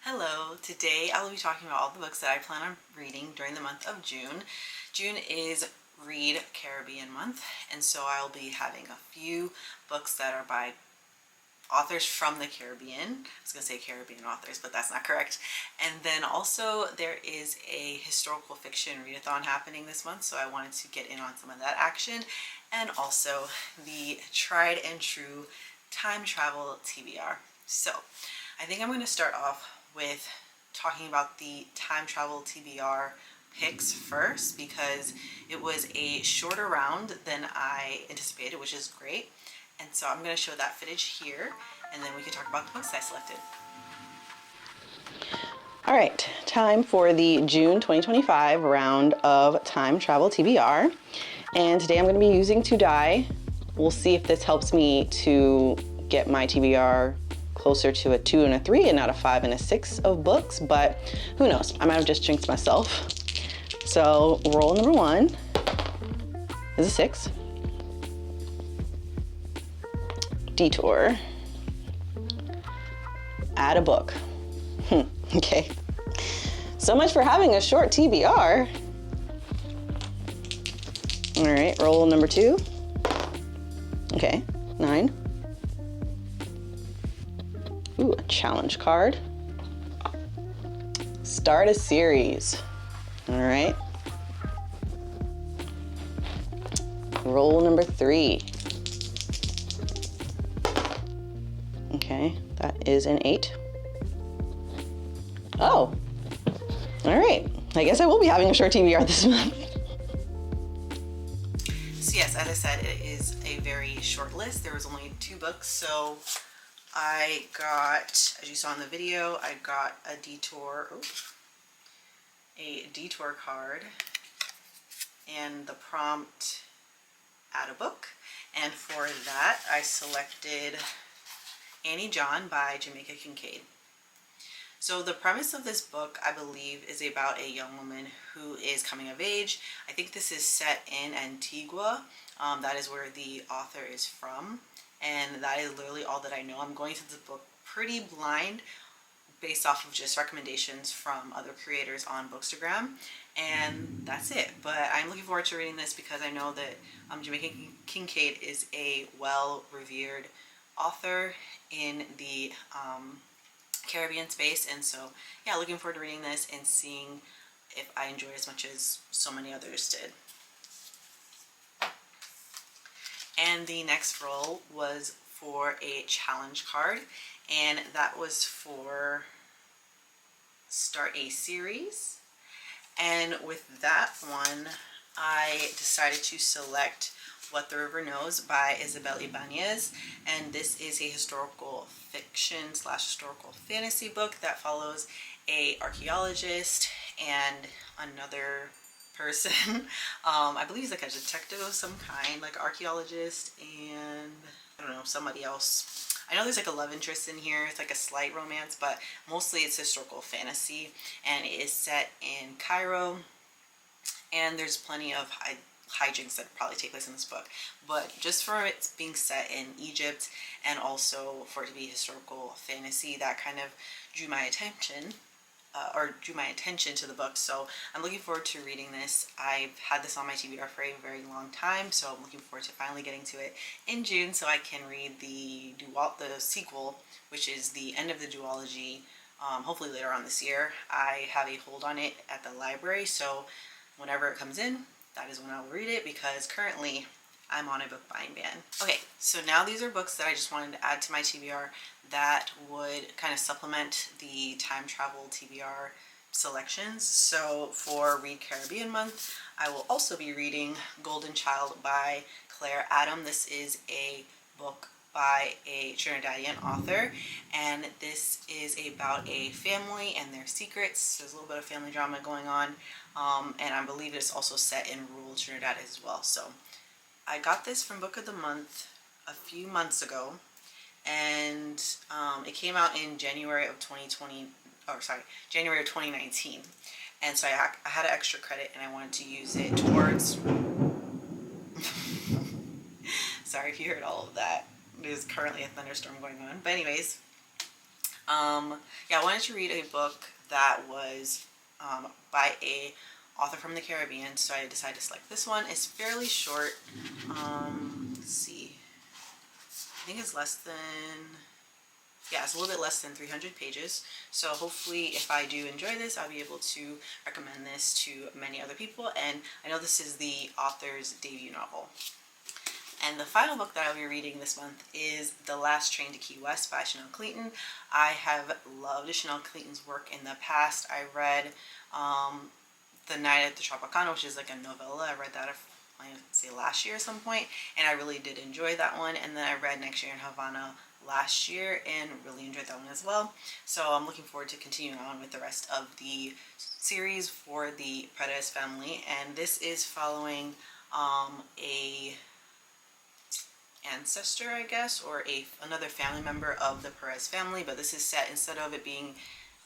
Hello, today I will be talking about all the books that I plan on reading during the month of June. June is Read Caribbean month, and so I'll be having a few books that are by authors from the Caribbean. I was going to say Caribbean authors, but that's not correct. And then also there is a historical fiction readathon happening this month, so I wanted to get in on some of that action. And also the tried and true Time Travel TBR. So I think I'm going to start off with talking about the Time Travel TBR picks first, because it was a shorter round than I anticipated, which is great. And so I'm going to show that footage here, and then we can talk about the books I selected. All right, time for the June 2025 round of Time Travel TBR. And today I'm going to be using 2 die. We'll see if this helps me to get my TBR closer to a 2 and a 3 and not a 5 and a 6 of books, but who knows? I might have just jinxed myself. So roll number 1 is a 6. Detour. Add a book. Okay. So much for having a short TBR. All right, roll number 2. Okay, 9. Ooh, a challenge card. Start a series. All right. Roll number 3. Okay, that is an 8. Oh, all right. I guess I will be having a short TBR this month. So yes, as I said, it is a very short list. There was only 2 books, so I got, as you saw in the video, I got a detour card and the prompt, add a book. And for that, I selected Annie John by Jamaica Kincaid. So the premise of this book, I believe, is about a young woman who is coming of age. I think this is set in Antigua. That is where the author is from. And that is literally all that I know. I'm going through the book pretty blind based off of just recommendations from other creators on Bookstagram. And that's it. But I'm looking forward to reading this because I know that Jamaica Kincaid is a well-revered author in the Caribbean space. And so, yeah, looking forward to reading this and seeing if I enjoy it as much as so many others did. And the next roll was for a challenge card, and that was for start a series. And with that one, I decided to select What the River Knows by Isabella Banz, and this is a historical fiction / historical fantasy book that follows a archaeologist and another person. I believe he's like a detective of some kind, like archaeologist and I don't know, somebody else. I know there's like a love interest in here. It's like a slight romance, but mostly it's historical fantasy, and it is set in Cairo, and there's plenty of hijinks that probably take place in this book. But just for it being set in Egypt and also for it to be historical fantasy, that kind of drew my attention. Drew my attention to the book, so I'm looking forward to reading this. I've had this on my TBR for a very long time, so I'm looking forward to finally getting to it in June so I can read the sequel, which is the end of the duology, hopefully later on this year. I have a hold on it at the library, so whenever it comes in, that is when I will read it, because currently I'm on a book buying ban. Okay, so now these are books that I just wanted to add to my TBR that would kind of supplement the Time Travel TBR selections. So for Read Caribbean month, I will also be reading Golden Child by Claire Adam. This is a book by a Trinidadian author, and this is about a family and their secrets. There's a little bit of family drama going on, and I believe it's also set in rural Trinidad as well. So I got this from Book of the Month a few months ago, and it came out in January of 2019. And so I had an extra credit and I wanted to use it towards sorry if you heard all of that. There's currently a thunderstorm going on. But anyways, Yeah, I wanted to read a book that was by a author from the Caribbean, so I decided to select this one. It's fairly short. Let's see. I think it's less than, yeah, it's a little bit less than 300 pages. So hopefully if I do enjoy this, I'll be able to recommend this to many other people. And I know this is the author's debut novel. And the final book that I'll be reading this month is The Last Train to Key West by Chanel Clayton. I have loved Chanel Clayton's work in the past. I read The Night at the Tropicana, which is like a novella. I read that, I say, last year at some point, and I really did enjoy that one. And then I read Next Year in Havana last year and really enjoyed that one as well. So I'm looking forward to continuing on with the rest of the series for the Perez family. And this is following a ancestor, I guess, or another family member of the Perez family, but this is set, instead of it being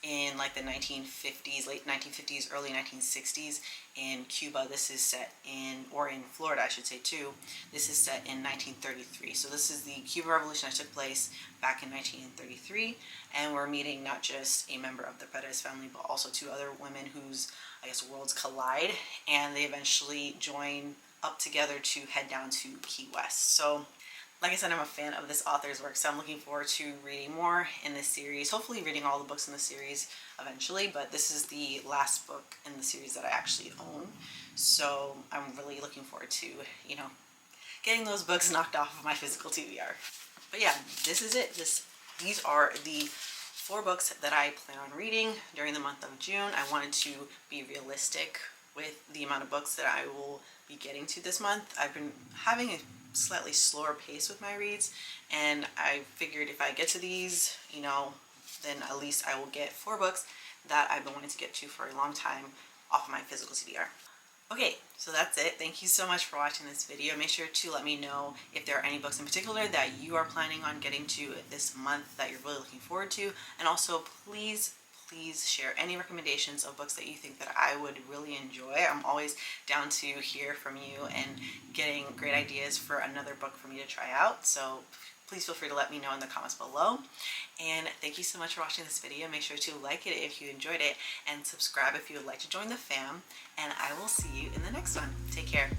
in like the 1950s, late 1950s, early 1960s in Cuba, this is set in, or in Florida I should say too, this is set in 1933. So this is the Cuban Revolution that took place back in 1933, and we're meeting not just a member of the Perez family, but also two other women whose, I guess, worlds collide, and they eventually join up together to head down to Key West. So like I said, I'm a fan of this author's work, so I'm looking forward to reading more in this series, hopefully reading all the books in the series eventually, but this is the last book in the series that I actually own. So I'm really looking forward to, you know, getting those books knocked off of my physical TBR. But yeah, this is it. These are the 4 books that I plan on reading during the month of June. I wanted to be realistic with the amount of books that I will be getting to this month. I've been having a slightly slower pace with my reads, and I figured if I get to these, you know, then at least I will get 4 books that I've been wanting to get to for a long time off of my physical TBR. Okay, so that's it. Thank you so much for watching this video. Make sure to let me know if there are any books in particular that you are planning on getting to this month that you're really looking forward to, and also please share any recommendations of books that you think that I would really enjoy. I'm always down to hear from you and getting great ideas for another book for me to try out. So please feel free to let me know in the comments below. And thank you so much for watching this video. Make sure to like it if you enjoyed it, and subscribe if you would like to join the fam. And I will see you in the next one. Take care.